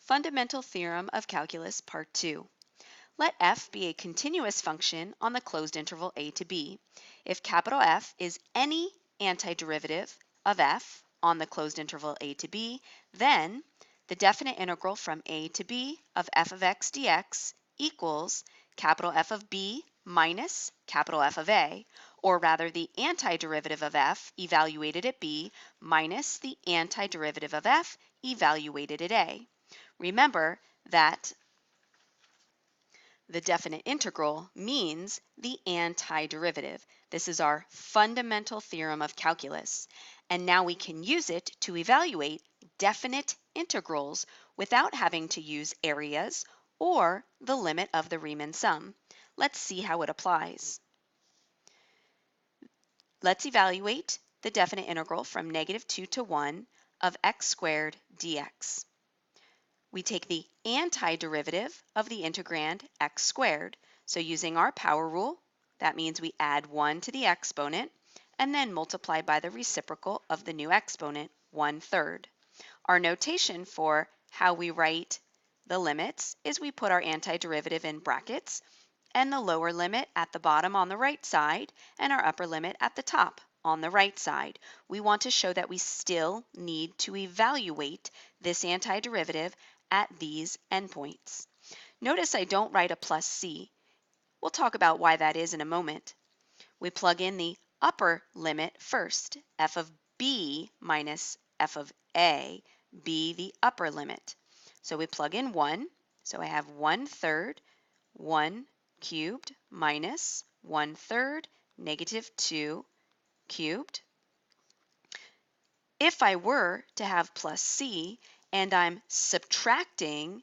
Fundamental Theorem of Calculus, Part 2. Let f be a continuous function on the closed interval a to b. If capital F is any antiderivative of f on the closed interval a to b, then the definite integral from a to b of f of x dx equals capital F of b minus capital F of a, or rather the antiderivative of f evaluated at b minus the antiderivative of f evaluated at a. Remember that the definite integral means the antiderivative. This is our fundamental theorem of calculus, and now we can use it to evaluate definite integrals without having to use areas or the limit of the Riemann sum. Let's see how it applies. Let's evaluate the definite integral from -2 to 1 of x squared dx. We take the antiderivative of the integrand x squared. So using our power rule, that means we add 1 to the exponent and then multiply by the reciprocal of the new exponent, 1/3. Our notation for how we write the limits is we put our antiderivative in brackets and the lower limit at the bottom on the right side and our upper limit at the top on the right side. We want to show that we still need to evaluate this antiderivative at these endpoints. Notice I don't write a plus c. We'll talk about why that is in a moment. We plug in the upper limit first, f of b minus f of a, b the upper limit. So we plug in 1, so I have 1/3, 1 cubed minus 1/3, -2 cubed. If I were to have plus c and I'm subtracting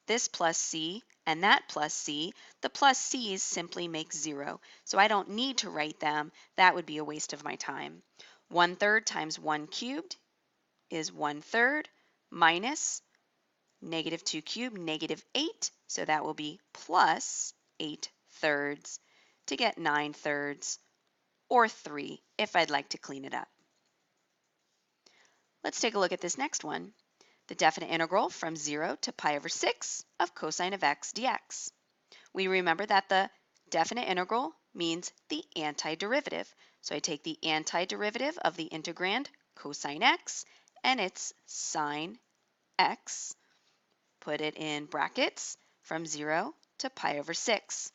this plus c and that plus c, the plus c's simply make 0. So I don't need to write them. That would be a waste of my time. 1/3 times 1 cubed is 1/3 minus -2 cubed, -8. So that will be plus 8/3 to get 9/3 or 3 if I'd like to clean it up. Let's take a look at this next one. The definite integral from 0 to pi over 6 of cosine of x dx. We remember that the definite integral means the antiderivative. So I take the antiderivative of the integrand cosine x, and it's sine x. Put it in brackets from 0 to pi over 6.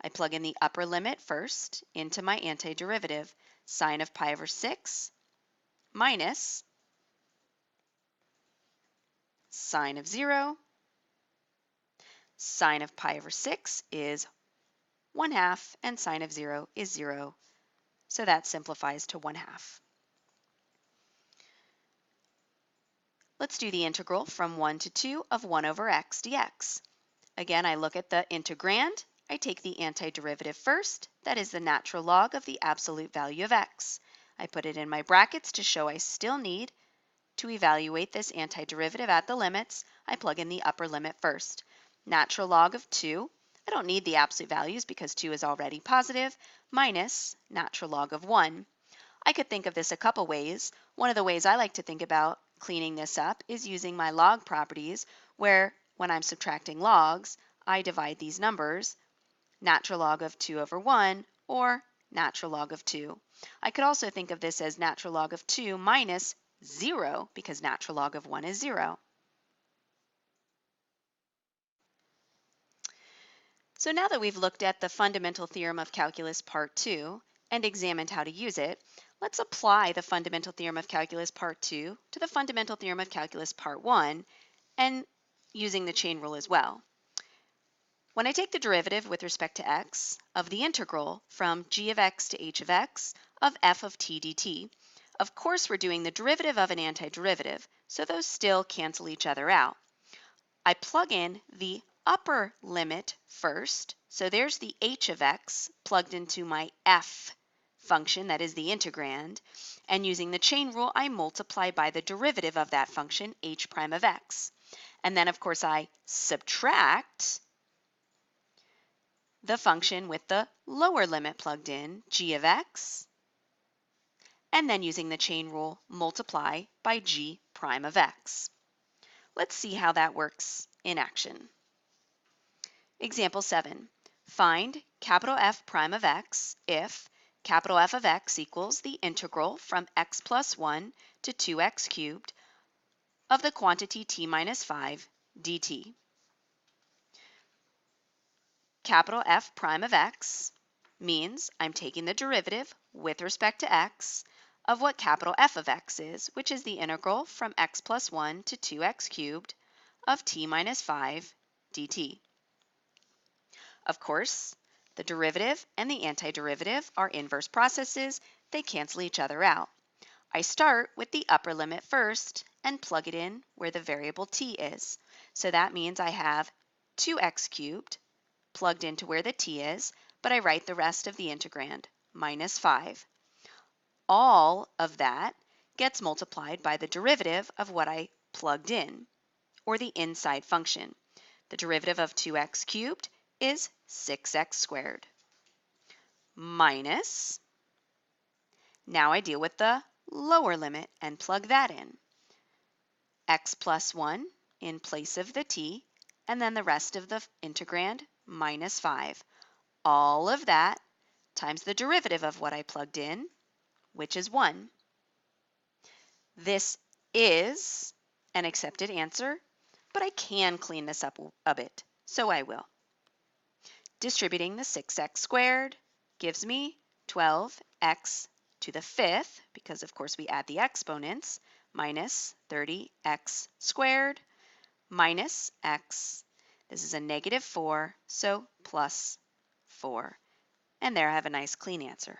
I plug in the upper limit first into my antiderivative, sine of pi over 6 minus sine of 0. Sine of pi over 6 is 1/2, and sine of 0 is 0. So that simplifies to 1/2. Let's do the integral from 1 to 2 of 1 over x dx. Again, I look at the integrand. I take the antiderivative first. That is the natural log of the absolute value of x. I put it in my brackets to show I still need to evaluate this antiderivative at the limits. I plug in the upper limit first. Natural log of 2, I don't need the absolute values because 2 is already positive, minus natural log of 1. I could think of this a couple ways. One of the ways I like to think about cleaning this up is using my log properties, where when I'm subtracting logs, I divide these numbers, natural log of 2 over 1 or natural log of 2. I could also think of this as natural log of 2 minus 0 because natural log of 1 is 0. So now that we've looked at the fundamental theorem of calculus part 2 and examined how to use it, let's apply the fundamental theorem of calculus part 2 to the fundamental theorem of calculus part 1 and using the chain rule as well. When I take the derivative with respect to x of the integral from g of x to h of x of f of t dt, of course, we're doing the derivative of an antiderivative, so those still cancel each other out. I plug in the upper limit first, so there's the h of x plugged into my f function, that is the integrand, and using the chain rule, I multiply by the derivative of that function, h prime of x. And then, of course, I subtract the function with the lower limit plugged in, g of x, and then using the chain rule, multiply by g prime of x. Let's see how that works in action. Example 7. Find capital F prime of x if capital F of x equals the integral from x plus 1 to 2x cubed of the quantity t minus 5 dt. Capital F prime of x means I'm taking the derivative with respect to x of what capital F of x is, which is the integral from x plus 1 to 2x cubed of t minus 5 dt. Of course, the derivative and the antiderivative are inverse processes. They cancel each other out. I start with the upper limit first and plug it in where the variable t is. So that means I have 2x cubed plugged into where the t is, but I write the rest of the integrand, minus 5. All of that gets multiplied by the derivative of what I plugged in, or the inside function. The derivative of 2x cubed is 6x squared, minus, now I deal with the lower limit and plug that in, x plus 1 in place of the t, and then the rest of the integrand, minus 5. All of that times the derivative of what I plugged in, which is 1. This is an accepted answer, but I can clean this up a bit, so I will. Distributing the 6x squared gives me 12x to the 5th, because of course we add the exponents, minus 30x squared minus x. This is a negative 4, so plus 4. And there I have a nice clean answer.